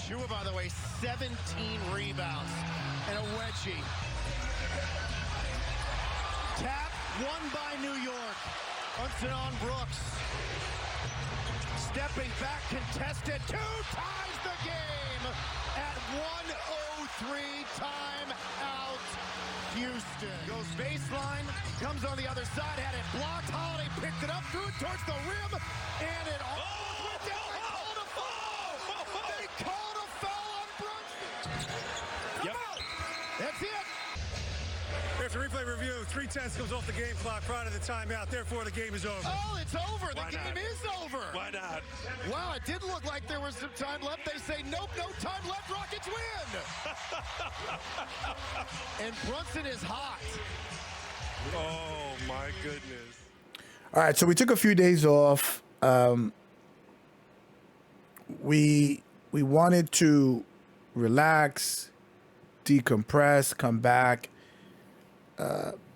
Shua, by the way, 17 rebounds and a wedgie. Tap, won by New York. Brunson on Brooks. Stepping back, contested, 2 ties the game at 1:03, time out. Houston goes baseline, comes on the other side, had it blocked. Holiday picked it up, threw it towards the rim, and it almost went down. They called a foul! They called a foul on Brunson! Yep. That's it! Here's a replay review. 3:10 comes off the game clock prior to the timeout. Therefore, the game is over. Oh, it's over. The game is over. Why not? Wow, it did look like there was some time left. They say, nope, no time left. Rockets win. And Brunson is hot. Oh, my goodness. All right, so we took a few days off. We wanted to relax, decompress, come back.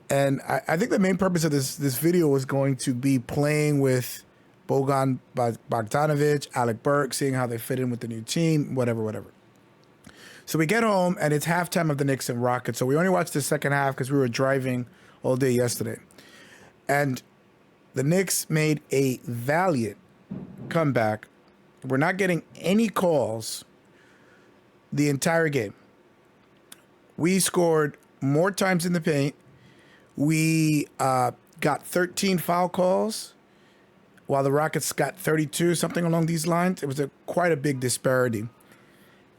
And I think the main purpose of this video was going to be playing with Bojan Bogdanovic, Alec Burks, seeing how they fit in with the new team, whatever. So we get home, and it's halftime of the Knicks and Rockets. So we only watched the second half because we were driving all day yesterday. And the Knicks made a valiant comeback. We're not getting any calls the entire game. We scored more times in the paint. We got 13 foul calls, while the Rockets got 32, something along these lines. It was quite a big disparity.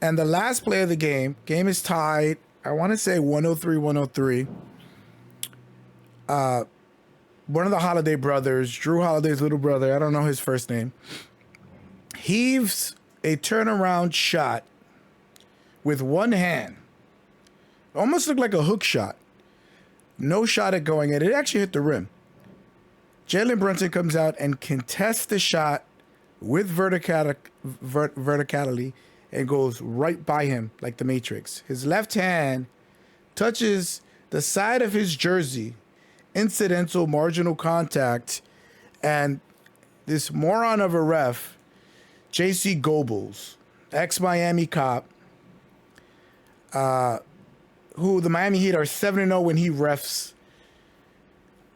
And the last play of the game is tied, I want to say 103-103. One of the Holiday brothers, Drew Holiday's little brother, I don't know his first name, heaves a turnaround shot with one hand. Almost looked like a hook shot. No shot at going in. It actually hit the rim. Jalen Brunson comes out and contests the shot with verticality and goes right by him like the Matrix. His left hand touches the side of his jersey, incidental marginal contact, and this moron of a ref, J.C. Goebbels, ex-Miami cop, who the Miami Heat are 7-0 when he refs,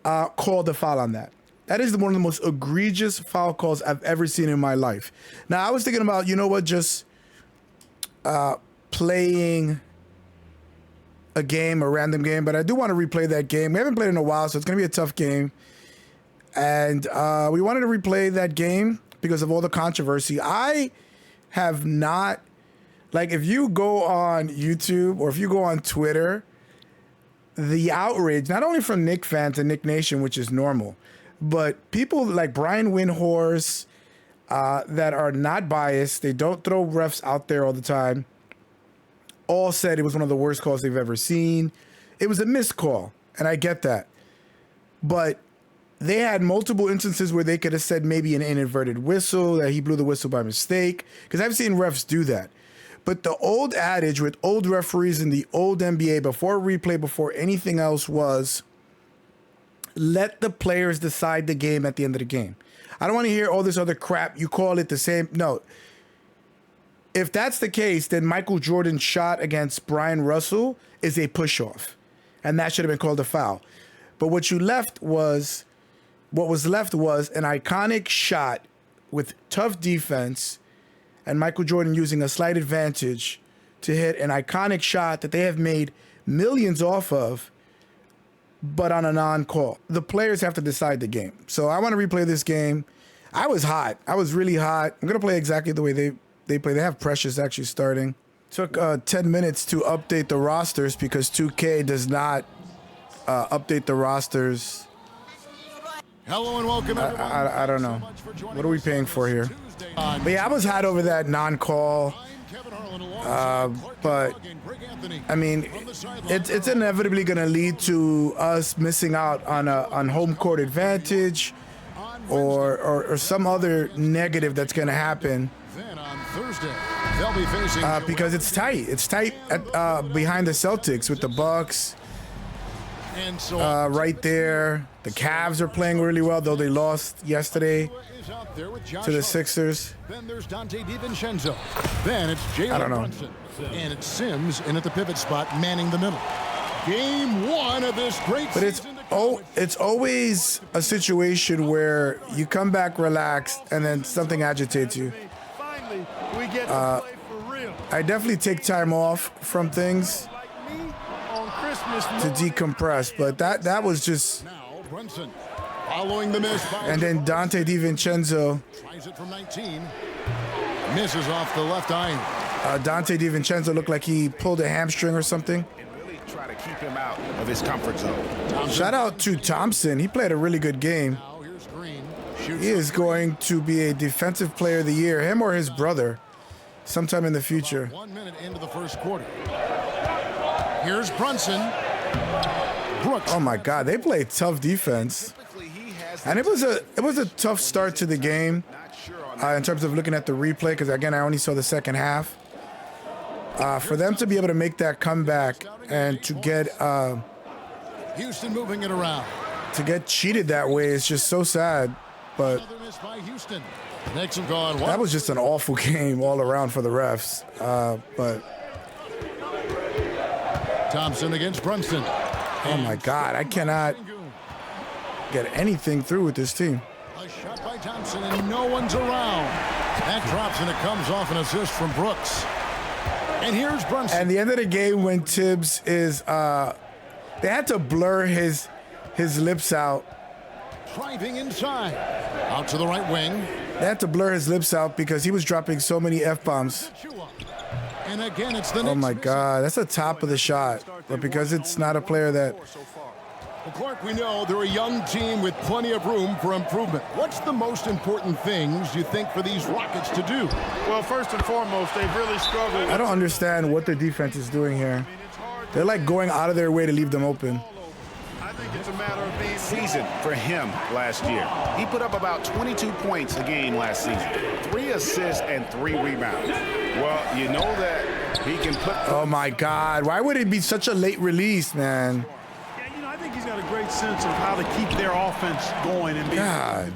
called the foul on that. That is one of the most egregious foul calls I've ever seen in my life. Now, I was thinking about, you know what, just playing a game, a random game, but I do want to replay that game. We haven't played in a while, so it's going to be a tough game. And we wanted to replay that game because of all the controversy. I have not... Like, if you go on YouTube or if you go on Twitter, the outrage, not only from Knicks fans and Knick Nation, which is normal, but people like Brian Windhorst that are not biased, they don't throw refs out there all the time, all said it was one of the worst calls they've ever seen. It was a missed call, and I get that. But they had multiple instances where they could have said maybe an inadvertent whistle, that he blew the whistle by mistake, because I've seen refs do that. But the old adage with old referees in the old NBA, before replay, before anything else, was let the players decide the game at the end of the game. I don't want to hear all this other crap. You call it the same. No. If that's the case, then Michael Jordan's shot against Brian Russell is a push-off. And that should have been called a foul. But what was left was an iconic shot with tough defense and Michael Jordan using a slight advantage to hit an iconic shot that they have made millions off of, but on a non-call. The players have to decide the game. So I want to replay this game. I was hot. I was really hot. I'm going to play exactly the way they play. They have Precious actually starting. Took 10 minutes to update the rosters because 2K does not update the rosters. Hello and welcome, everyone. I don't know. What are we paying for here? But yeah, I was hot over that non-call. But I mean, it's inevitably going to lead to us missing out on home court advantage or some other negative that's going to happen. Because it's tight. It's tight behind the Celtics with the Bucks. right there. The Cavs are playing really well, though they lost yesterday to the Sixers. Then there's Dante DiVincenzo. Then it's I don't Jalen know. Brunson. And it's Sims in at the pivot spot, manning the middle. Game one of this great But season. it's always a situation where you come back relaxed and then something agitates you. Finally, we get to play for real. I definitely take time off from things Like me on Christmas to morning. decompress, but that was just. Now Brunson following the miss by And then Dante DiVincenzo. tries it from 19. Misses off the left eye. Dante DiVincenzo looked like he pulled a hamstring or something. And really try to keep him out of his comfort zone. Shout out to Thompson. He played a really good game. Now here's Green. Shoots He is going to be a defensive player of the year, him or his brother, sometime in the future. 1 minute into the first quarter. Here's Brunson. Brooks. Oh my God, they played tough defense, and it was a tough start to the game in terms of looking at the replay, because again I only saw the second half. For them to be able to make that comeback and to get Houston moving it around. cheated that way is just so sad. But Another miss by Houston. Knicks have gone that was just an awful game all around for the refs. But Thompson against Brunson. oh my God, I cannot get anything through with this team. A shot by Thompson and no one's around. That drops and it comes off an assist from Brooks. And here's Brunson. And the end of the game when Tibbs is, they had to blur his lips out. Driving inside. Out to the right wing. They had to blur his lips out because he was dropping so many F-bombs. And again, it's the Oh Knicks my missing. God, that's the top of the shot. But because it's not a player that, Well, Clark, we know they're a young team with plenty of room for improvement. What's the most important things you think for these Rockets to do? Well, first and foremost, they've really struggled. I don't understand what the defense is doing here. They're like going out of their way to leave them open. I think it's a matter of being Season for him last year. He put up about 22 points a game last season, 3 assists and 3 rebounds. Well, you know that he can put. Oh my God, why would it be such a late release, man? Yeah, I think he's got a great sense of how to keep their offense going. And God.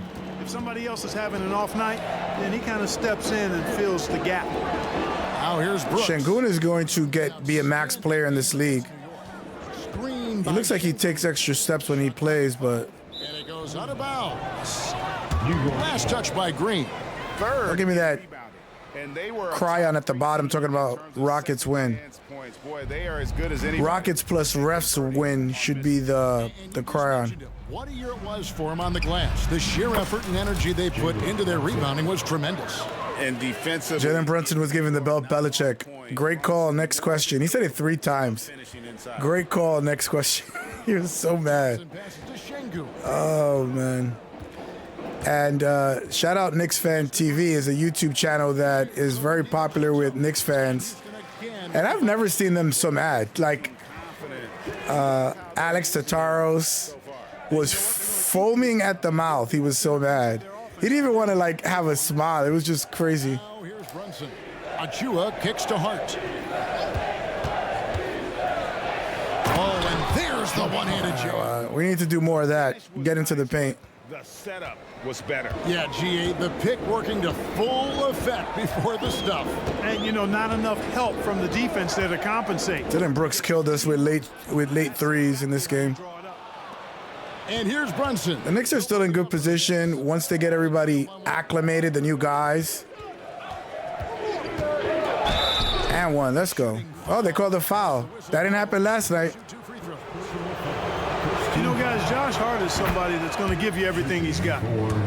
if somebody else is having an off night, then he kind of steps in and fills the gap. Now here's Brooks. Şengün is going to be a max player in this league. Screen He looks like he takes extra steps when he plays, but And it goes out of bounds. Last touch by Green. Third. don't give me that And they were cryon at the bottom talking about Rockets win. points. Boy, they are as good as any. Rockets plus refs win should be the cryon. What a year it was for him on the glass. The sheer effort and energy they put into their rebounding was tremendous. And defensive. Jalen Brunson was giving the belt Belichick. Great call, next question. He said it 3 times. Great call, next question. He was so mad. And passes to Şengün. Oh, man. And shout out Knicks Fan TV is a YouTube channel that is very popular with Knicks fans. And I've never seen them so mad. Like, Alex Tataros was foaming at the mouth. He was so mad. He didn't even want to, like, have a smile. It was just crazy. Now here's Brunson. Achua kicks to Hart. Oh, and there's the one-handed jab. We need to do more of that. Get into the paint. The setup was better. Yeah, GA, the pick working to full effect before the stuff. And, not enough help from the defense there to compensate. Dylan Brooks killed us with late threes in this game. And here's Brunson. The Knicks are still in good position once they get everybody acclimated, the new guys. And one, let's go. Oh, they called a foul. That didn't happen last night. Guys, Josh Hart is somebody that's going to give you everything he's got.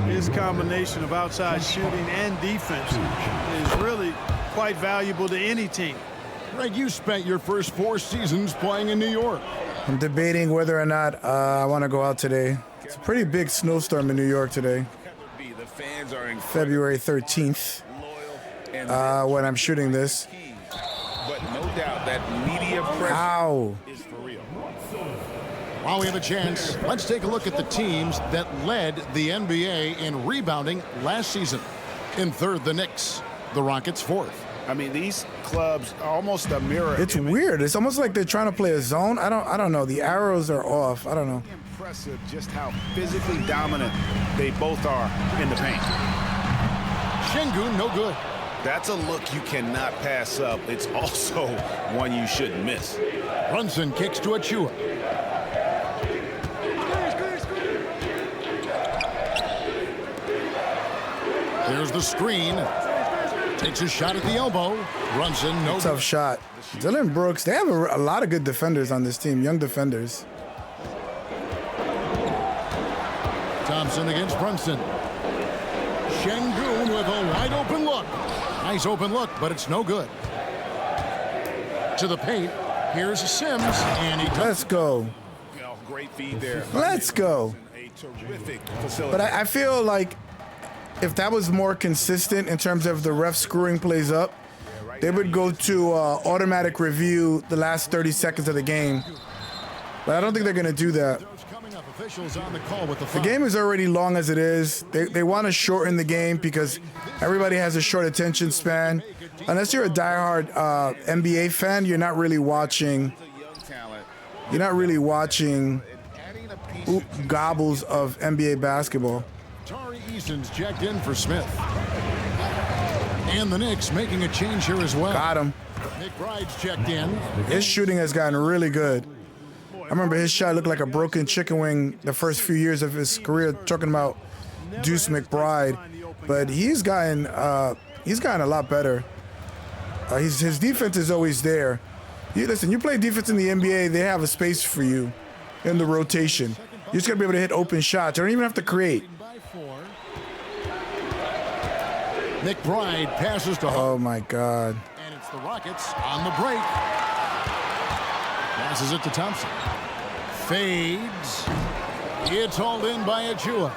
His combination of outside shooting and defense is really quite valuable to any team. Greg, you spent your first 4 seasons playing in New York. I'm debating whether or not I want to go out today. It's a pretty big snowstorm in New York today. The fans are February 13th, when I'm shooting this. But no doubt that media pressure Ow. is for real. While we have a chance, let's take a look at the teams that led the NBA in rebounding last season. In third, the Knicks. The Rockets fourth. I mean, these clubs are almost a mirror. It's weird. It's almost like they're trying to play a zone. I don't know. The arrows are off. I don't know. Impressive just how physically dominant they both are in the paint. Şengün, no good. That's a look you cannot pass up. It's also one you shouldn't miss. Brunson kicks to Achua. There's the screen. Takes a shot at the elbow. Brunson, no good. Tough shot. Dillon Brooks, they have a lot of good defenders on this team, young defenders. Thompson against Brunson. Şengün with a wide open look. Nice open look, but it's no good. To the paint. Here's Sims, and he Let's go. Great feed there. Let's go. A terrific facility. But I feel like if that was more consistent in terms of the ref screwing plays up, they would go to automatic review the last 30 seconds of the game. But I don't think they're going to do that. The game is already long as it is. They want to shorten the game because everybody has a short attention span. Unless you're a diehard NBA fan, you're not really watching. You're not really watching gobbles of NBA basketball. Tari Eason's checked in for Smith. And the Knicks making a change here as well. Got him. McBride's checked in. His shooting has gotten really good. I remember his shot looked like a broken chicken wing the first few years of his career, talking about Deuce McBride. But he's gotten a lot better. His defense is always there. Listen, you play defense in the NBA, they have a space for you in the rotation. You're just going to be able to hit open shots. You don't even have to create. McBride passes to Oh, my God. And it's the Rockets on the break. Passes it to Thompson. Fades. It's hauled in by Achua.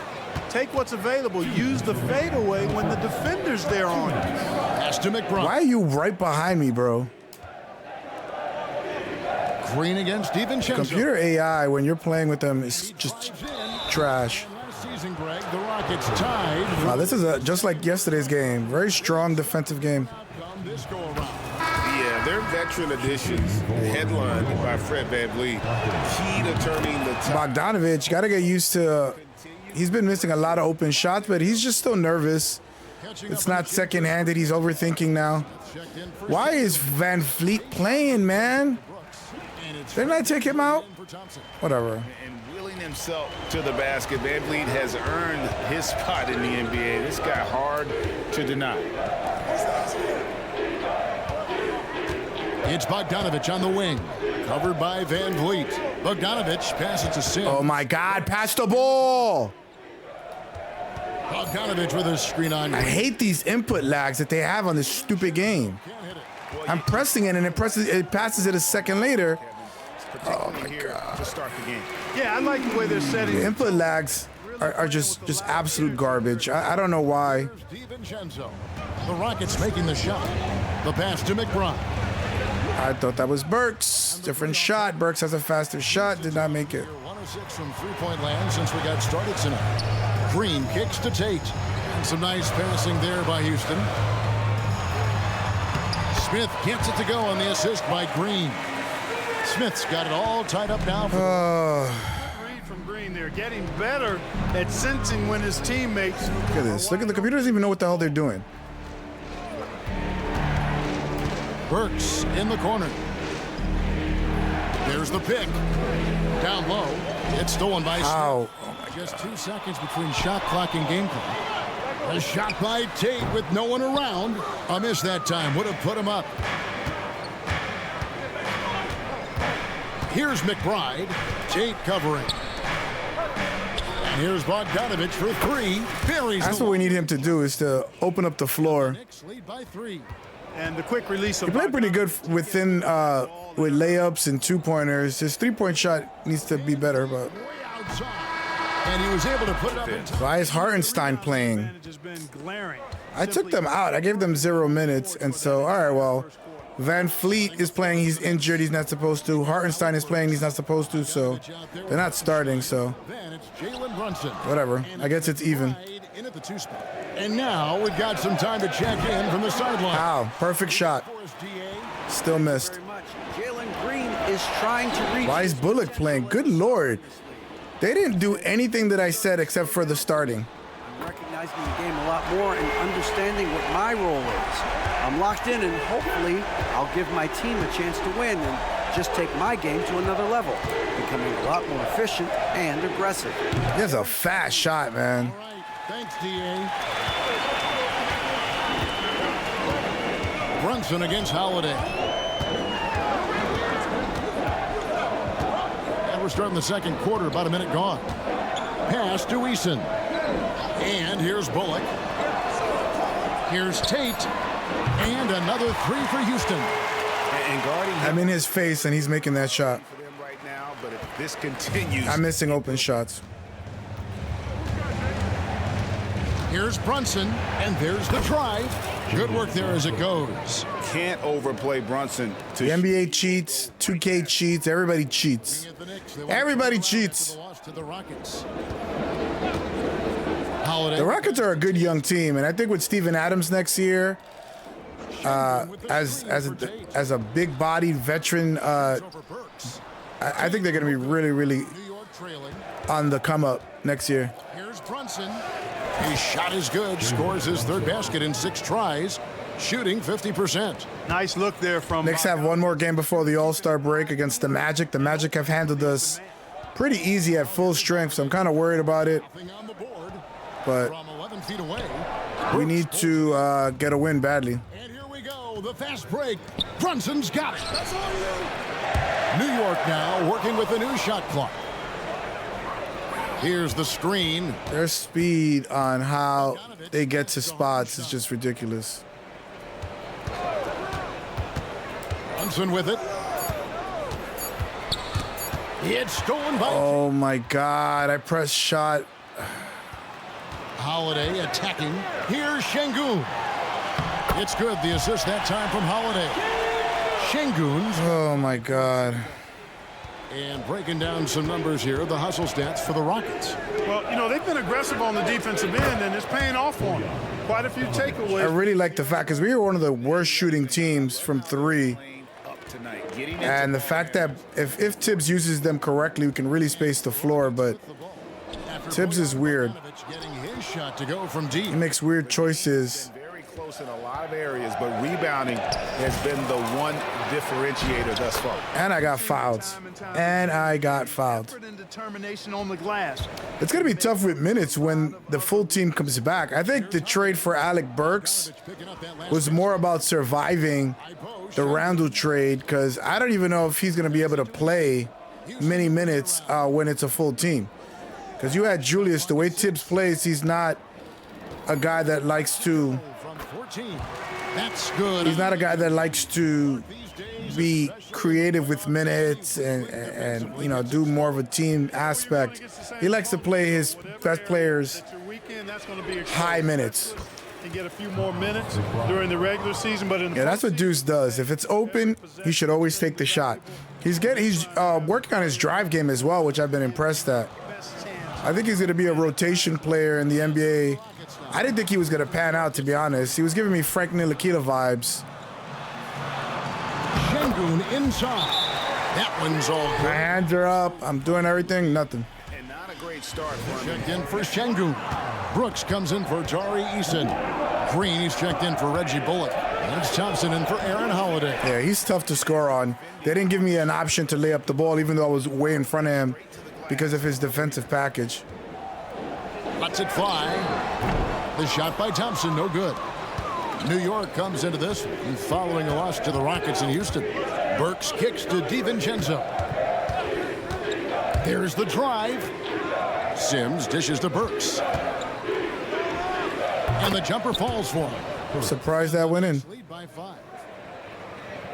Take what's available. Use the fadeaway when the defender's there on you. Pass to McBride. Why are you right behind me, bro? Green against DiVincenzo. Computer AI, when you're playing with them, is just trash. Last season, Greg, the Rockets tied. Wow, this is just like yesterday's game. Very strong defensive game. This go around. Yeah, their veteran additions, headlined by Fred VanVleet, key to turning the tide. Bogdanovich, got to get used to. He's been missing a lot of open shots, but he's just still nervous. It's not second-handed. He's overthinking now. Why is Van Fleet playing, man? Didn't I take him out? Whatever. And willing himself to the basket, VanVleet has earned his spot in the NBA. This guy hard to deny. It's Bogdanovich on the wing. Covered by VanVleet. Bogdanovich passes to Sims. Oh, my God. Pass the ball. Bogdanovich with a screen on. I hate these input lags that they have on this stupid game. I'm pressing it, and it passes it a second later. Oh, my God. To start the game. Yeah, I like the way they're setting. The input lags are just absolute garbage. I don't know why. DiVincenzo. The Rockets making the shot. The pass to McBride. I thought that was Burks. Different shot. Burks has a faster shot. Did not make it. 106 from three-point land since we got started tonight. Green kicks to Tate. And some nice passing there by Houston. Smith gets it to go on the assist by Green. Smith's got it all tied up now. Read from Green. They're getting better at sensing when his teammates. Look at this. Look at the computer. Doesn't even know what the hell they're doing. Burks in the corner. There's the pick. Down low. It's stolen by Smith. Ow. Just 2 seconds between shot clock and game clock. A shot by Tate with no one around. A miss that time. Would have put him up. Here's McBride. Tate covering. And here's Bogdanovich for three. That's what we need him to do, is to open up the floor. Knicks lead by 3. And the quick release of He played pretty good within with layups and two-pointers. His three-point shot needs to be better, but Way outside. And he was able to put it up in time. why is Hartenstein playing? has been glaring. I took them out. I gave them 0 minutes, and so, all right, well, Van Fleet is playing. He's injured. He's not supposed to. Hartenstein is playing. He's not supposed to, so they're not starting, so Then it's Jalen Brunson. whatever. I guess it's even. In at the 2 spot. And now we've got some time to check in from the sideline. Wow, perfect shot. Still missed. Jalen Green is trying to reach. Why is Bullock playing? Good Lord. They didn't do anything that I said except for the starting. I'm recognizing the game a lot more and understanding what my role is. I'm locked in, and hopefully I'll give my team a chance to win and just take my game to another level, becoming a lot more efficient and aggressive. That's a fast shot, man. All right. Thanks, D.A. Brunson against Holiday. And we're starting the second quarter, about a minute gone. Pass to Eason. And here's Bullock. Here's Tate. And another 3 for Houston. And guarding him. I'm in his face, and he's making that shot. For them right now, but if this continues. I'm missing open shots. Here's Brunson, and there's the drive. Good work there as it goes. Can't overplay Brunson. The NBA cheats, 2K cheats, everybody cheats. Everybody cheats. The Rockets are a good young team, and I think with Steven Adams next year, as a big-bodied veteran, I think they're going to be really on the come-up next year. Here's Brunson. His shot is good. Scores his 3rd basket in 6 tries. Shooting 50%. Nice look there from. Knicks have one more game before the All-Star break against the Magic. The Magic have handled us pretty easy at full strength, so I'm kind of worried about it. But we need to get a win badly. And here we go. The fast break. Brunson's got it. New York now working with the new shot clock. Here's the screen. Their speed on how they get to spots is just ridiculous. Brunson with it. It's stolen by. Oh my God! I pressed shot. Holiday attacking. Here's Şengün. It's good. The assist that time from Holiday. Şengün's. Oh my God. And breaking down some numbers here, the hustle stats for the Rockets. Well, you know, they've been aggressive on the defensive end, and it's paying off for them. Quite a few takeaways. I really like the fact, because we were one of the worst shooting teams from 3. And the fact that if Tibbs uses them correctly, we can really space the floor, but Tibbs is weird. Getting his shot to go from deep. He makes weird choices. Very close in a lot of areas, but rebounding has been the one differentiator thus far. And I got fouled. And I got fouled. Determination on the glass. It's going to be tough with minutes when the full team comes back. I think the trade for Alec Burks was more about surviving the Randle trade, because I don't even know if he's going to be able to play many minutes when it's a full team. Because you had Julius, the way Tibbs plays, he's not a guy that likes to. That's good. He's not a guy that likes to be creative with minutes and you know, do more of a team aspect. He likes to play his best players high minutes. And get a few more minutes during the regular season, but Yeah, that's what Deuce does. If it's open, he should always take the shot. He's working on his drive game as well, which I've been impressed at. I think he's going to be a rotation player in the NBA. I didn't think he was going to pan out, to be honest. He was giving me Frank Ntilikina vibes. Şengün inside. That one's all good. My hands are up. I'm doing everything. Nothing. And not a great start for him. Checked in for Şengün. Brooks comes in for Tari Eason. Green, he's checked in for Reggie Bullock. And it's Thompson in for Aaron Holiday. Yeah, he's tough to score on. They didn't give me an option to lay up the ball, even though I was way in front of him because of his defensive package. Lets it fly. The shot by Thompson, no good. New York comes into this one following a loss to the Rockets in Houston. Burks kicks to DiVincenzo. There's the drive. Sims dishes to Burks. And the jumper falls for him. I'm surprised that went in. Lead by 5.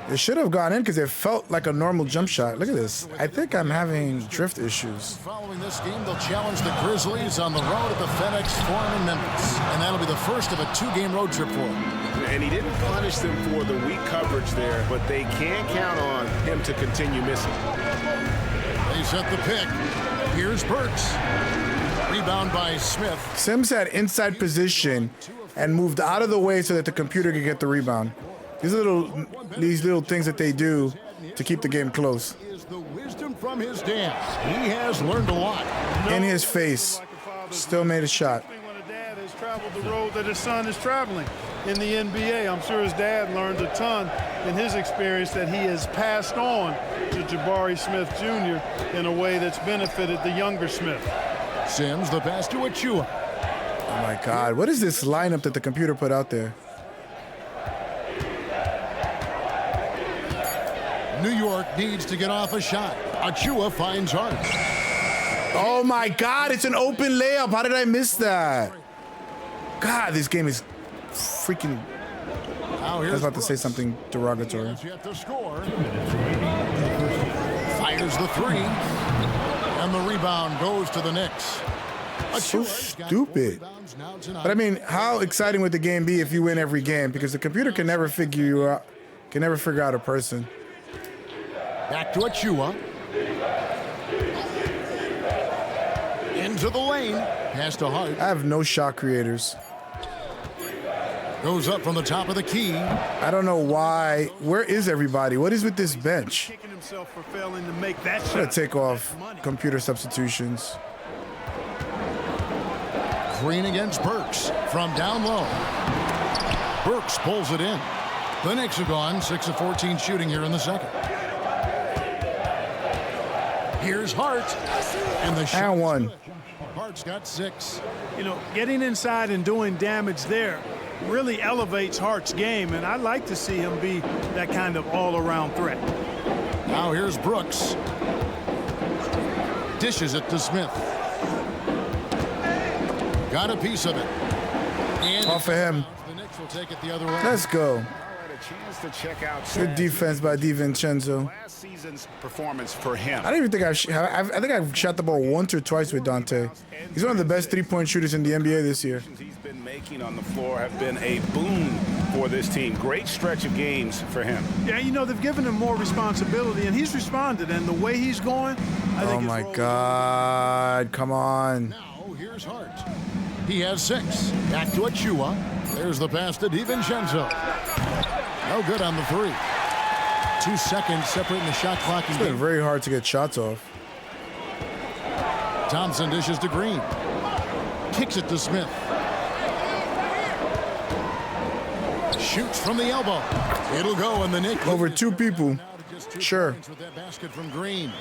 It should have gone in because it felt like a normal jump shot. Look at this. I think I'm having drift issues. Following this game, they'll challenge the Grizzlies on the road at the FedEx Forum in Memphis. And that'll be the first of a 2-game road trip for him. And he didn't punish them for the weak coverage there, but they can't count on him to continue missing. They set the pick. Here's Burks. Rebound by Smith. Sims had inside position and moved out of the way so that the computer could get the rebound. These little things that they do to keep the game close. Is the wisdom from his dad. He has learned a lot. In his face. Still made a shot. When a dad has traveled the road that his son is traveling in the NBA, I'm sure his dad learned a ton in his experience that he has passed on to Jabari Smith Jr. in a way that's benefited the younger Smith. Sims, the pass to Achua. Oh my God, what is this lineup that the computer put out there? New York needs to get off a shot. Achua finds Hart. Oh my God, it's an open layup. How did I miss that? God, this game is freaking... Now I was about to say something derogatory. Yet to score. Fires the three. And the rebound goes to the Knicks. So stupid. But I mean, how exciting would the game be if you win every game? Because the computer can never figure you out, can never figure out a person. Back to Achua. Into the lane. Pass to Hart. I have no shot creators. Goes up from the top of the key. I don't know why. Where is everybody? What is with this bench? Kicking himself for failing to make that I'm shot. gonna take off computer substitutions. Green against Burks from down low. Burks pulls it in. The Knicks are gone 6 of 14 shooting here in the second. Here's Hart. And the shot. And one. Hart's got 6. You know, getting inside and doing damage there really elevates Hart's game, and I'd like to see him be that kind of all-around threat. Now here's Brooks. Dishes it to Smith. Got a piece of it. And Off of him. the Knicks will take it the other way. Let's go. Chance to check out Good defense by DiVincenzo. last season's performance for him. I don't even think I think I've shot the ball once or twice with Dante. He's one of the best three-point shooters in the NBA this year. He's been making on the floor have been a boon for this team. Great stretch of games for him. Yeah, you know, they've given him more responsibility, and he's responded, and the way he's going, I think Oh my God, come on. Now here's Hart. He has 6. Back to Achua. There's the pass to DiVincenzo. No good on the 3. 2 seconds separating the shot clock. It's been very hard to get shots off. Thompson dishes to Green. Kicks it to Smith. Shoots from the elbow. It'll go in the Knicks. Over 2 people. Sure. With that basket from Green.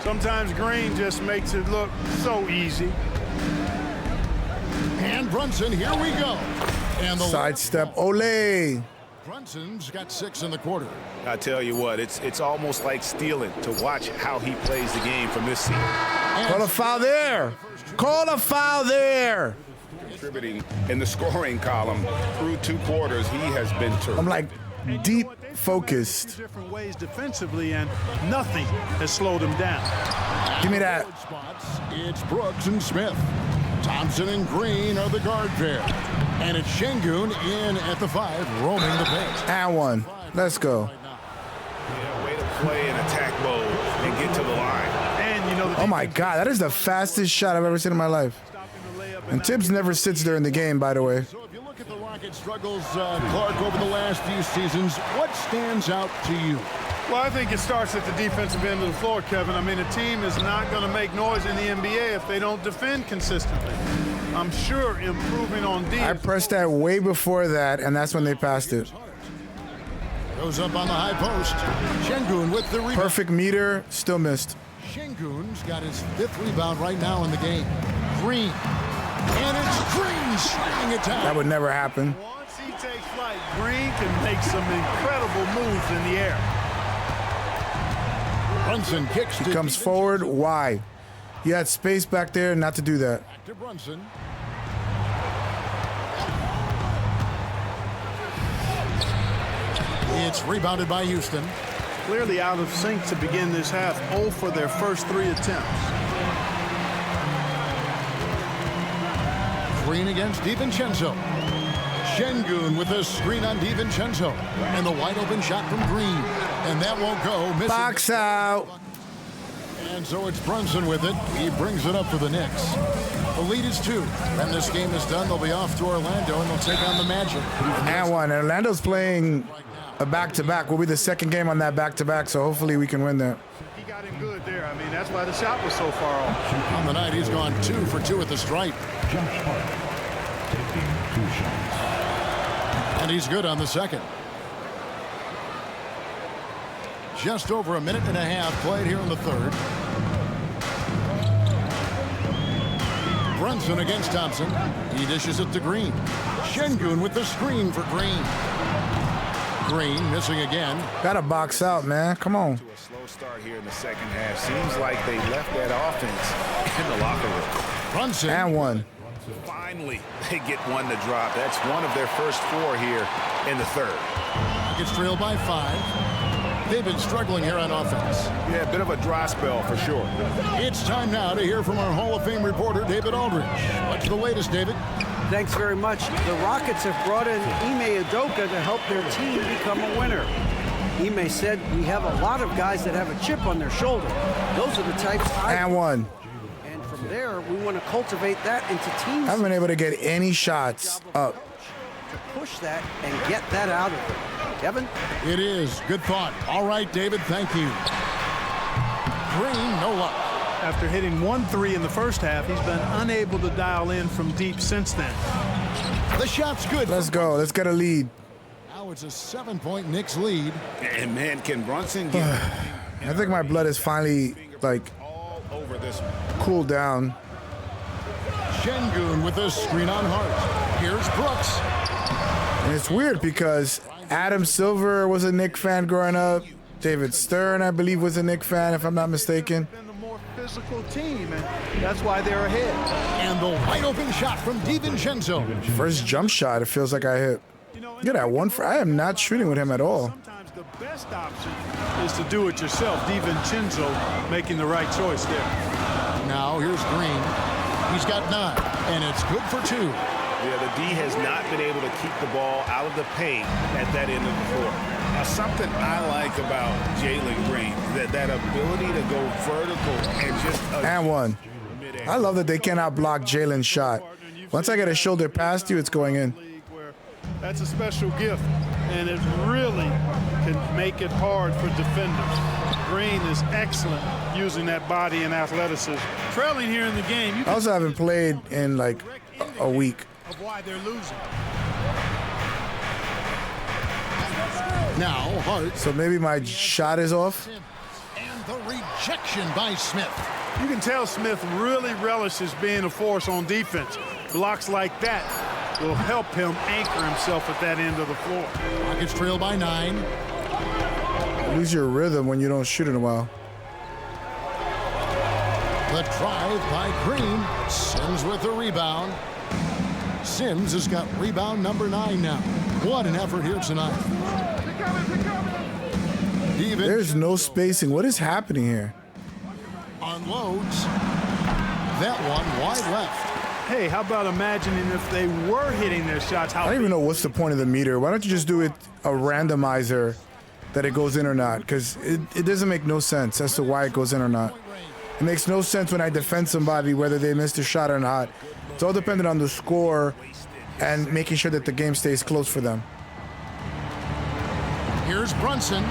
sometimes Green just makes it look so easy. And Brunson, here we go. And the Sidestep, ole. Brunson's got 6 in the quarter. I tell you what, it's almost like stealing to watch how he plays the game from this seat. Call a foul there. Call a foul there. Contributing in the scoring column through 2 quarters, he has been terrific. I'm like deep They focused. play different ways defensively, and nothing has slowed him down. Give me that. Spots. It's Brooks and Smith. Thompson and Green are the guard pair. And it's Şengün in at the 5, roaming the paint. And one. Let's go. Yeah, way to play in attack mode and get to the line. And, you know, the Oh my God, that is the fastest shot I've ever seen in my life. And Tibbs never sits during the game, by the way. So if you look at the Rockets' struggles, Clark, over the last few seasons, what stands out to you? Well, I think it starts at the defensive end of the floor, Kevin. I mean, a team is not going to make noise in the NBA if they don't defend consistently. I'm sure improving on I defense. pressed that way before that, and that's when they passed it. Goes up on the high post. Şengün with the rebound. Perfect meter, still missed. Şengün's got his 5th rebound right now in the game. Green. And it's Green shooting it down. That would never happen. Once he takes flight, Green can make some incredible moves in the air. Brunson kicks He to comes DiVincenzo. forward. Why? He had space back there not to do that. Back to Brunson. It's rebounded by Houston. Clearly out of sync to begin this half. 0 for their first 3 attempts. Green against DiVincenzo. Şengün with a screen on DiVincenzo. And the wide open shot from Green. And that won't go. Missing. Box out. And so it's Brunson with it. He brings it up for the Knicks. The lead is 2. When this game is done, they'll be off to Orlando, and they'll take on the Magic. And one. Orlando's playing a back-to-back. Will be the second game on that back-to-back, so hopefully we can win that. He got him good there. I mean, that's why the shot was so far off. On the night, he's gone 2 for 2 at the stripe. And he's good on the second. Just over a minute and a half played here in the third. Brunson against Thompson. He dishes it to Green. Şengün with the screen for Green. Green missing again. Gotta box out, man. Come on. A slow start here in the second half. Seems like they left that offense in the locker room. Brunson. And one. Finally, they get one to drop. That's one of their first 4 here in the third. Gets trailed by 5. They've been struggling here on offense. Yeah, a bit of a dry spell for sure. It's time now to hear from our Hall of Fame reporter, David Aldridge. What's the latest, David? Thanks very much. The Rockets have brought in Ime Udoka to help their team become a winner. Ime said, we have a lot of guys that have a chip on their shoulder. Those are the types And one. And from there, we want to cultivate that into teams. I haven't been able to get any shots up. To push that and get that out of them. Kevin? It is. Good thought. All right, David, thank you. Green, no luck. After hitting 1 3 in the first half, he's been unable to dial in from deep since then. The shot's good. Let's go. Let's get a lead. Now it's a 7-point Knicks lead. And man, can Brunson get I think my blood is finally, like, all over this one? cooled down. Şengün with the screen on Hart. Here's Brooks. And it's weird because Adam Silver was a Knicks fan growing up. David Stern, I believe, was a Knicks fan, if I'm not mistaken. Been the more physical team, and that's why they're ahead. And the wide open shot from DiVincenzo. First jump shot, it feels like I hit. Look at that one. I am not shooting with him at all. Sometimes the best option is to do it yourself. DiVincenzo making the right choice there. Now here's Green. He's got 9, and it's good for 2. Yeah, the D has not been able to keep the ball out of the paint at that end of the floor. Now, something I like about Jalen Green, that ability to go vertical and just... And one. I love that they cannot block Jalen's shot. Once I get a shoulder past you, it's going in. That's a special gift, and it really can make it hard for defenders. Green is excellent using that body and athleticism. Trailing here in the game. I also haven't played in like a week. Of why they're losing. Now Hart. So maybe my shot is off. And the rejection by Smith. You can tell Smith really relishes being a force on defense. Blocks like that will help him anchor himself at that end of the floor. Rockets trail by 9. You lose your rhythm when you don't shoot in a while. The drive by Green. Sims with the rebound. Sims has got rebound number 9 now. What an effort here tonight. There's no spacing. What is happening here? Unloads. That one wide left. Hey, how about imagining if they were hitting their shots? I don't even know what's the point of the meter. Why don't you just do it a randomizer that it goes in or not? Because it doesn't make no sense as to why it goes in or not. It makes no sense when I defend somebody whether they missed a shot or not. It's all dependent on the score and making sure that the game stays close for them. Here's Brunson.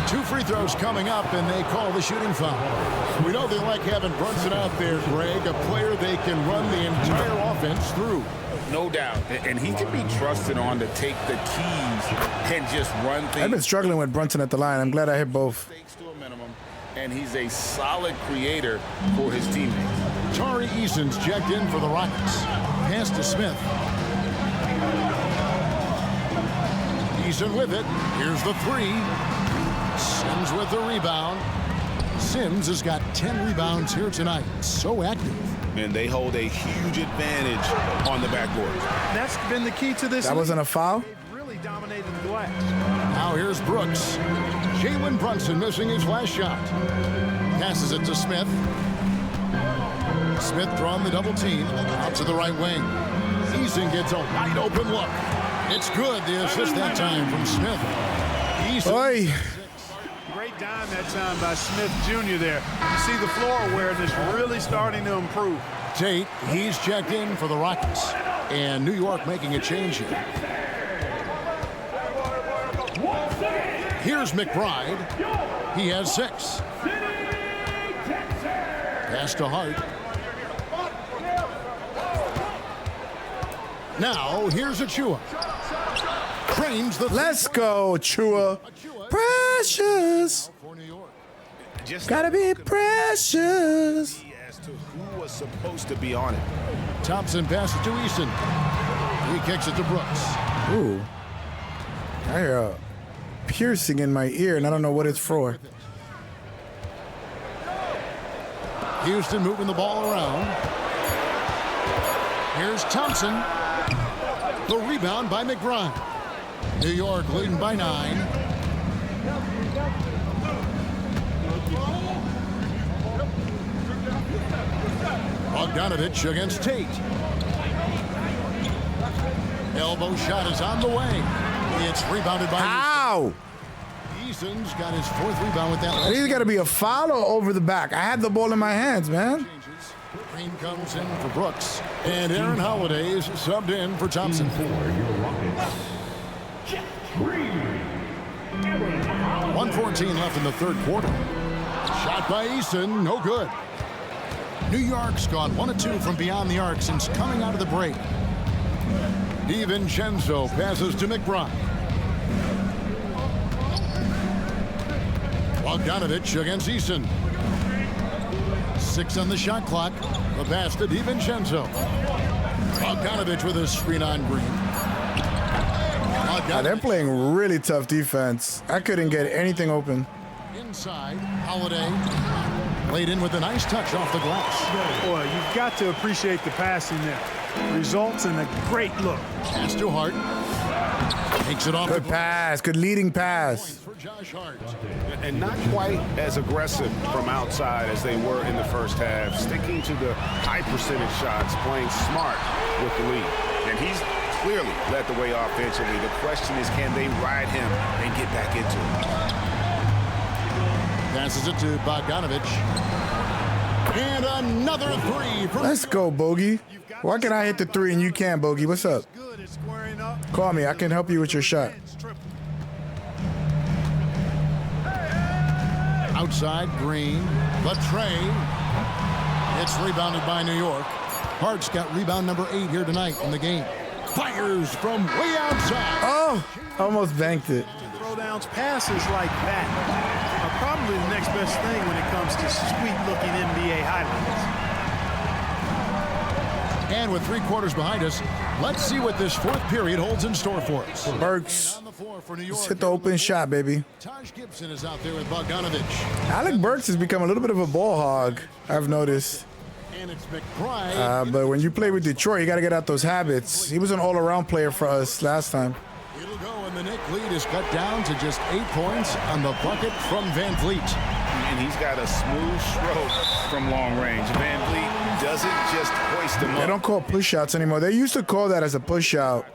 2 free throws coming up, and they call the shooting foul. We know they like having Brunson out there, Greg, a player they can run the entire offense through. No doubt. And he can be trusted on to take the keys and just run things. I've been struggling with Brunson at the line. I'm glad I hit both. To a minimum, and he's a solid creator for his teammates. Tari Eason's checked in for the Rockets. Pass to Smith. Eason with it. Here's the 3. Sims with the rebound. Sims has got 10 rebounds here tonight. So active. And they hold a huge advantage on the backboard. That's been the key to this. That wasn't a foul? They've really dominated the glass. Now here's Brooks. Jalen Brunson missing his last shot. Passes it to Smith. Smith drawing the double team. Out to the right wing. Eason gets a wide open look. It's good. The assist that time from Smith. Eason. Oy. Great dime that time by Smith Jr. there. You see the floor awareness really starting to improve. Tate, he's checked in for the Rockets. And New York making a change here. Here's McBride. He has 6. Pass to Hart. Now, here's Achua. Trains the... Let's go, Chua. Precious. Gotta be precious. As to who was supposed to be on it. Thompson passes to Eason. He kicks it to Brooks. Ooh. I hear a piercing in my ear, and I don't know what it's for. Houston moving the ball around. Here's Thompson. The rebound by McBride. New York leading by 9. Bogdanovich against Tate. Elbow shot is on the way. It's rebounded by... Ow! Eason's got his 4th rebound with that. I think it's got to be a foul or over the back. I had the ball in my hands, man. Green comes in for Brooks. And Aaron Holiday is subbed in for Thompson. 1:14 left in the 3rd quarter. Shot by Eason, no good. New York's gone 1 of 2 from beyond the arc since coming out of the break. DiVincenzo passes to McBride. Bogdanovich against Eason. 6 on the shot clock. The pass to DiVincenzo. Bogdanovich with a screen on Green. They're playing really tough defense. I couldn't get anything open. Inside, Holiday laid in with a nice touch off the glass. Boy, you've got to appreciate the passing there. Results in a great look. Pass to Hart. Takes it off. Good pass. Good leading pass. For Josh Hart. And not quite as aggressive from outside as they were in the first half. Sticking to the high percentage shots, playing smart with the lead. And he's clearly led the way offensively. The question is, can they ride him and get back into it? Passes it to Bogdanovich. And another 3 from... Let's go, Bogey. Why can I hit the 3 and you can't, Bogey? What's up? Call me. I can help you with your shot. Outside, Green. Latre. It's rebounded by New York. Hart's got rebound number 8 here tonight in the game. Fires from way outside. Oh, almost banked it. Throwdowns, passes like that are probably the next best thing when it comes to sweet-looking NBA highlights. And with 3 quarters behind us, let's see what this 4th period holds in store for us. Burks. Let's hit the open shot, baby. Taj Gibson is out there with Bogdanovich. Alec Burks has become a little bit of a ball hog, I've noticed. And it's McBride. But when you play with Detroit, you got to get out those habits. He was an all-around player for us last time. It'll go, and the Knicks lead is cut down to just 8 points on the bucket from Van Vliet. And he's got a smooth stroke from long range. Van Vliet doesn't just hoist him up. They don't call push-outs anymore. They used to call that as a push-out.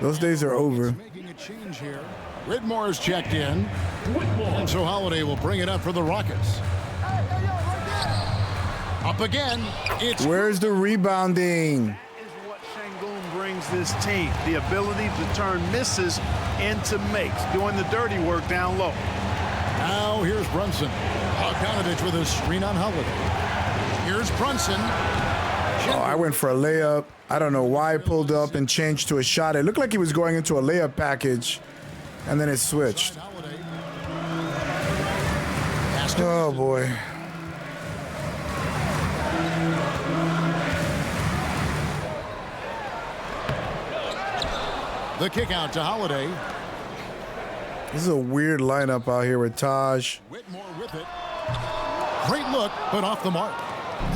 Those days are over. Making a change here. Whitmore's checked in. And so Holiday will bring it up for the Rockets. Up again. Where's the rebounding? Is what Şengün brings this team. The ability to turn misses into makes, doing the dirty work down low. Now here's Brunson. Bogdanovich with a screen on Holiday. Here's Brunson. Oh, I went for a layup. I don't know why I pulled up and changed to a shot. It looked like he was going into a layup package, and then it switched. Oh, boy. The kick out to Holiday. This is a weird lineup out here with Taj. Whitmore with it. Great look, but off the mark.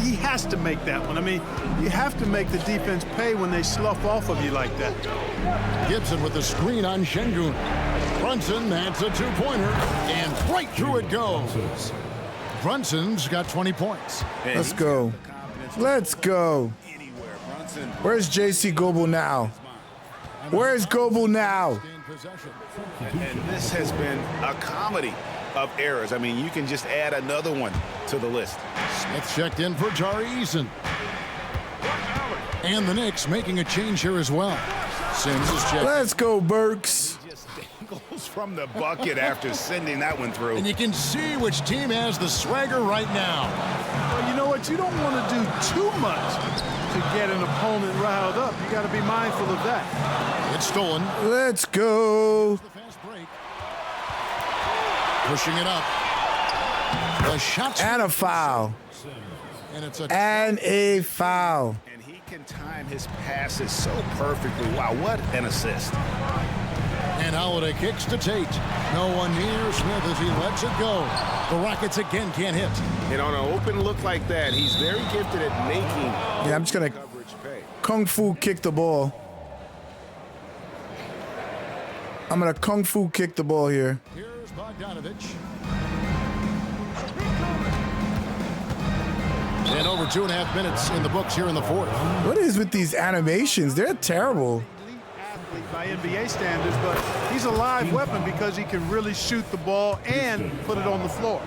He has to make that one. I mean, you have to make the defense pay when they slough off of you like that. Gibson with the screen on Şengün. Brunson, that's a 2-pointer, and right through it goes. Brunson's got 20 points. Let's go. Let's go. Where's J.C. Goebel now? Where's Goebel now? And this has been a comedy of errors. I mean, you can just add another one to the list. Smith checked in for Jari Eason. And the Knicks making a change here as well. Sims is checked. Let's go, Burks. He just dangles from the bucket after sending that one through. And you can see which team has the swagger right now. Well, you know what? You don't want to do too much to get an opponent riled up. You got to be mindful of that. It's stolen. Let's go. The fast break. Pushing it up. The shots. And a foul. And it's a foul. And he can time his passes so perfectly. Wow, what an assist. And Holiday kicks to Tate. No one near Smith as he lets it go. The Rockets again can't hit. And on an open look like that, he's very gifted at making Yeah, I'm just going to coverage pay. kung fu kick the ball. I'm going to kung fu kick the ball here. Here's Bogdanovich. And over 2.5 minutes in the books here in the fourth. What is with these animations? They're terrible. Athlete by NBA standards, but he's a live weapon because he can really shoot the ball and put it on the floor.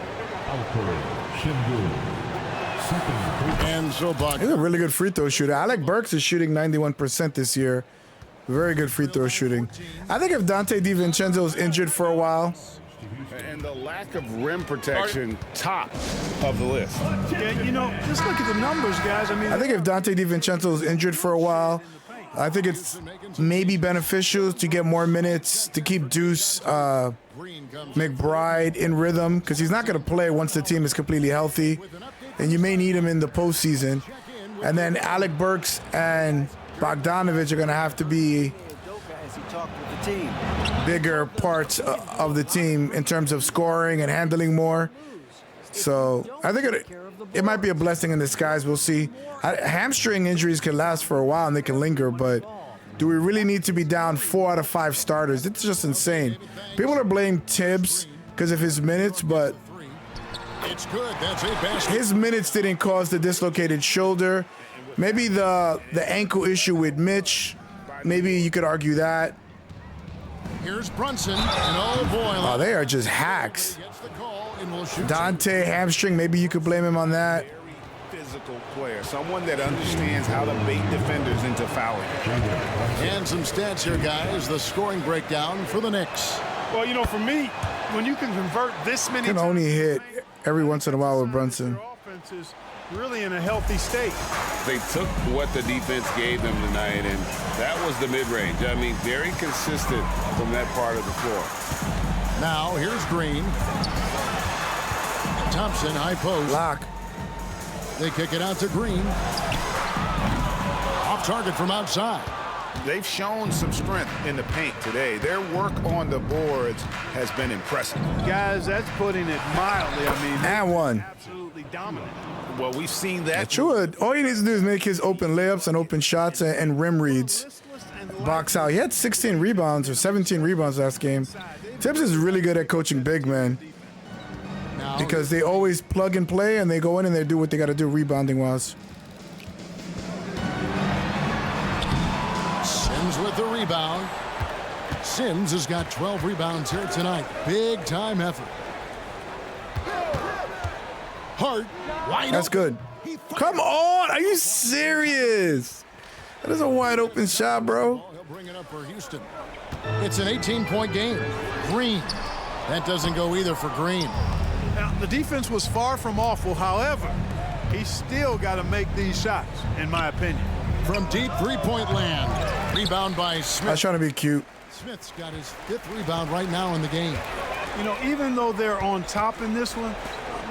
And so He's Bogdanovich. a really good free throw shooter. Alec Burks is shooting 91% this year. Very good free throw shooting. I think if Dante DiVincenzo is injured for a while, And the lack of rim protection, top of the list. Yeah, you know, just look at the numbers, guys. I think if Dante DiVincenzo is injured for a while, I think it's maybe beneficial to get more minutes to keep Deuce McBride in rhythm, because he's not going to play once the team is completely healthy, and you may need him in the postseason. And then Alec Burks and Bogdanovich are going to have to be As he talked with the team. bigger parts of the team in terms of scoring and handling more. So I think it might be a blessing in disguise. We'll see. Hamstring injuries can last for a while and they can linger, but do we really need to be down 4 out of 5 starters? It's just insane. People are blaming Tibbs because of his minutes, but It's good. That's a basket. his minutes didn't cause the dislocated shoulder. Maybe the ankle issue with Mitch, maybe you could argue that. Here's Brunson. And oh boy. Oh, they are just hacks. Gets the call and will shoot. Dante hamstring, maybe you could blame him on that. Physical player, someone that understands how to bait defenders into fouling. And some stats here, guys. The scoring breakdown for the Knicks. Well, you know, for me, when you can convert this many Can only hit every once in a while with Brunson. Your offense is really in a healthy state. They took what the defense gave them tonight, and that was the mid-range. I mean, very consistent from that part of the floor. Now, here's Green. Thompson, high post. Lock. They kick it out to Green. Off target from outside. They've shown some strength in the paint today. Their work on the boards has been impressive. Guys, that's putting it mildly. I mean, And one. absolutely dominant. Well, we've seen that. Sure. All he needs to do is make his open layups and open shots and rim reads. Box out. He had 16 rebounds or 17 rebounds last game. Tibbs is really good at coaching big men Now, because they always plug and play and they go in and they do what they got to do rebounding wise. Sims with the rebound. Sims has got 12 rebounds here tonight. Big time effort. Hart. Wide That's open. good. Come on. Are you serious? That is a wide open shot, bro. He'll bring it up for Houston. It's an 18-point game. Green. That doesn't go either for Green. Now, the defense was far from awful. However, he's still got to make these shots, in my opinion. From deep three-point land. Rebound by I was Smith. trying to be cute. Smith's got his 5th rebound right now in the game. You know, even though they're on top in this one,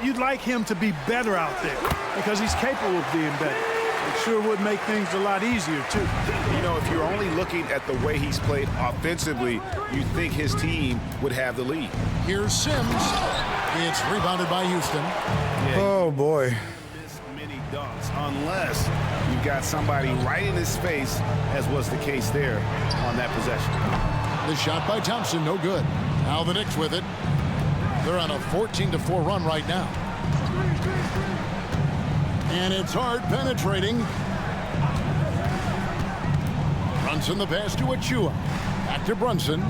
you'd like him to be better out there because he's capable of being better. It sure would make things a lot easier, too. You know, if you're only looking at the way he's played offensively, you'd think his team would have the lead. Here's Sims. It's rebounded by Houston. Oh, boy. Miss many dunks unless you've got somebody right in his face, as was the case there on that possession. The shot by Thompson, no good. Now the Knicks with it. They're on a 14-4 run right now. And it's Hart penetrating. Brunson the pass to Achua. Back to Brunson.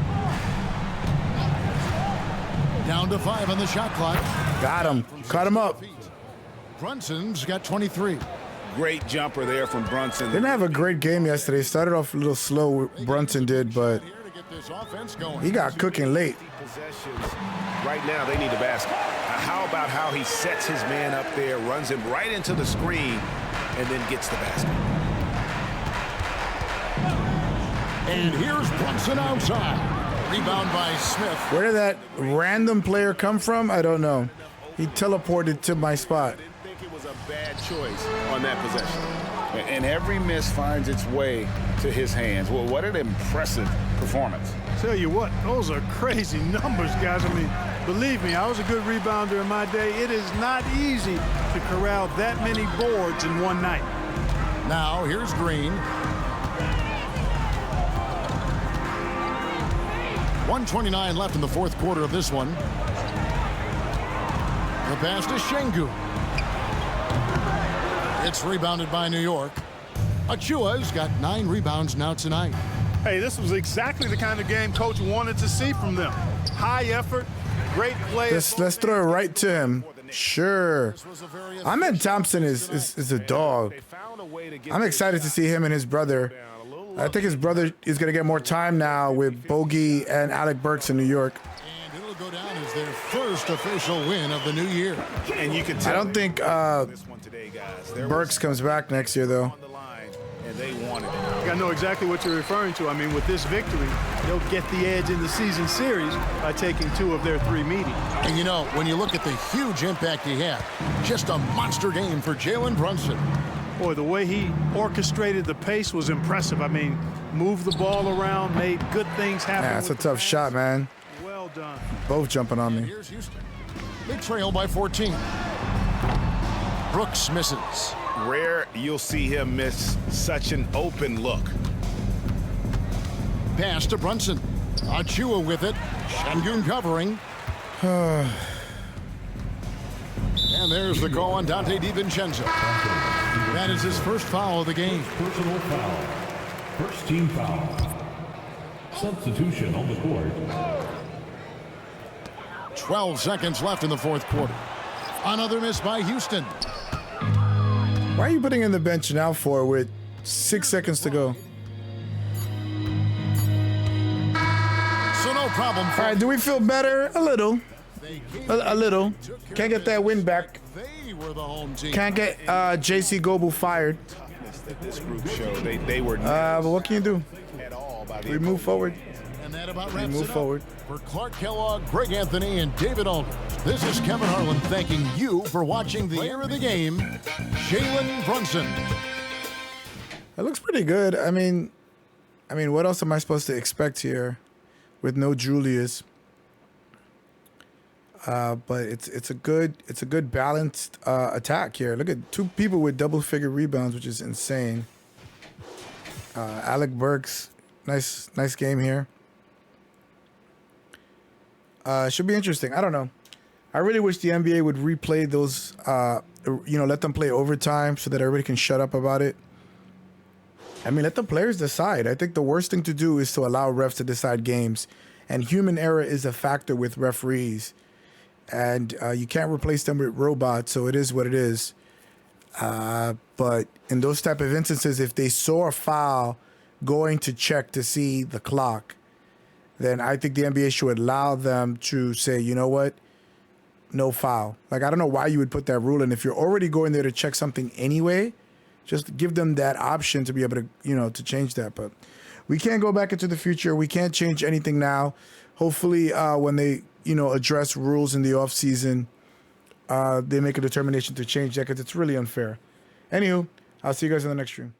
Down to 5 on the shot clock. Got him. Cut him up. Brunson's got 23. Great jumper there from Brunson. Didn't have a great game yesterday. Started off a little slow, Brunson did, but he got cooking late. Possessions. Right now, they need a basket. How about how he sets his man up there, runs him right into the screen, and then gets the basket. And here's Brunson outside. Rebound by Smith. Where did that random player come from? I don't know. He teleported to my spot. I didn't think it was a bad choice on that possession. And every miss finds its way to his hands. Well, what an impressive performance. Tell you what, those are crazy numbers, guys. I mean, believe me, I was a good rebounder in my day. It is not easy to corral that many boards in one night. Now here's Green. 1:29 left in the fourth quarter of this one. The pass to Şengün. It's rebounded by New York. Achua's got 9 rebounds now tonight. Hey, this was exactly the kind of game Coach wanted to see from them. High effort, great play. Let's throw it right to him. Sure. Ahmed Thompson is a dog. I'm excited to see him and his brother. I think his brother is going to get more time now with Bogey and Alec Burks in New York. And it'll go down as their first official win of the new year. And you can tell. I don't think Burks comes back next year, though. On the line, and they wanted it. I know exactly what you're referring to. I mean, with this victory, they'll get the edge in the season series by taking 2 of their 3 meetings. And you know, when you look at the huge impact he had, just a monster game for Jalen Brunson. Boy, the way he orchestrated the pace was impressive. I mean, moved the ball around, made good things happen. Yeah, that's a tough shot, man. Well done. Both jumping on me. Here's Houston. They trail by 14. Brooks misses. Rare you'll see him miss such an open look. Pass to Brunson. Achua with it. Şengün covering. And there's the call on Dante DiVincenzo. That is his first foul of the game. Personal foul. First team foul. Substitution on the court. 12 seconds left in the fourth quarter. Another miss by Houston. Why are you putting in the bench now for with 6 seconds to go? So no problem. All right, do we feel better? A little. A little. Can't get that win back. They were the home team. Can't get JC Goble fired. That this group showed. They were But what can you do? at all by the We move forward. And that about We wraps move it up. forward. For Clark Kellogg, Greg Anthony, and David Aldridge, this is Kevin Harlan thanking you for watching the player of the game, Jalen Brunson. It looks pretty good. I mean, what else am I supposed to expect here with no Julius? But it's a good balanced attack here. Look at 2 people with double-figure rebounds, which is insane. Alec Burks, nice game here. Should be interesting. I don't know. I really wish the NBA would replay those. Let them play overtime so that everybody can shut up about it. I mean, let the players decide. I think the worst thing to do is to allow refs to decide games, and human error is a factor with referees. And you can't replace them with robots, so it is what it is. But in those type of instances, if they saw a foul going to check to see the clock, then I think the NBA should allow them to say, you know what, no foul. Like, I don't know why you would put that rule in. If you're already going there to check something anyway, just give them that option to be able to, to change that. But we can't go back into the future. We can't change anything now. Hopefully, when they address rules in the off season, they make a determination to change that, because it's really unfair. Anywho, I'll see you guys in the next stream.